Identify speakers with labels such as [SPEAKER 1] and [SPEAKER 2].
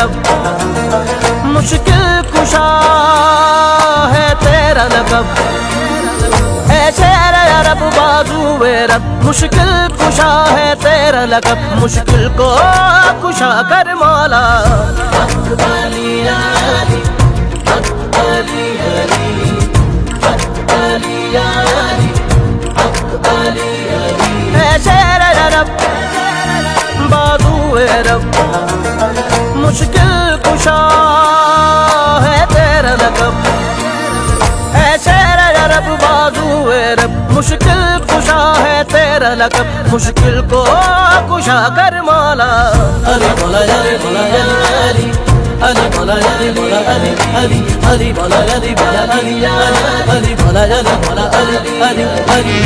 [SPEAKER 1] रब, मुश्किल कुशा है तेरा लक़ब। ऐ शेर अरब बाज़ुए रब, मुश्किल कुशा है तेरा लक़ब। मुश्किल को कुशा कर मौला। अली अली अली अली अली अली अली। ऐ शेर अरब बाज़ुए रब, मुश्किल कुशा है तेरा लक़ब। ऐ शेर अरब बाज़ुए रब, मुश्किल कुशा है तेरा लक़ब। मुश्किल को कुशा कर मौला। अली मौला अली मौला अली अली मौला अली मौला अली अली अली मौला अली मौला अली अली मौला अली मौला अली अली अली।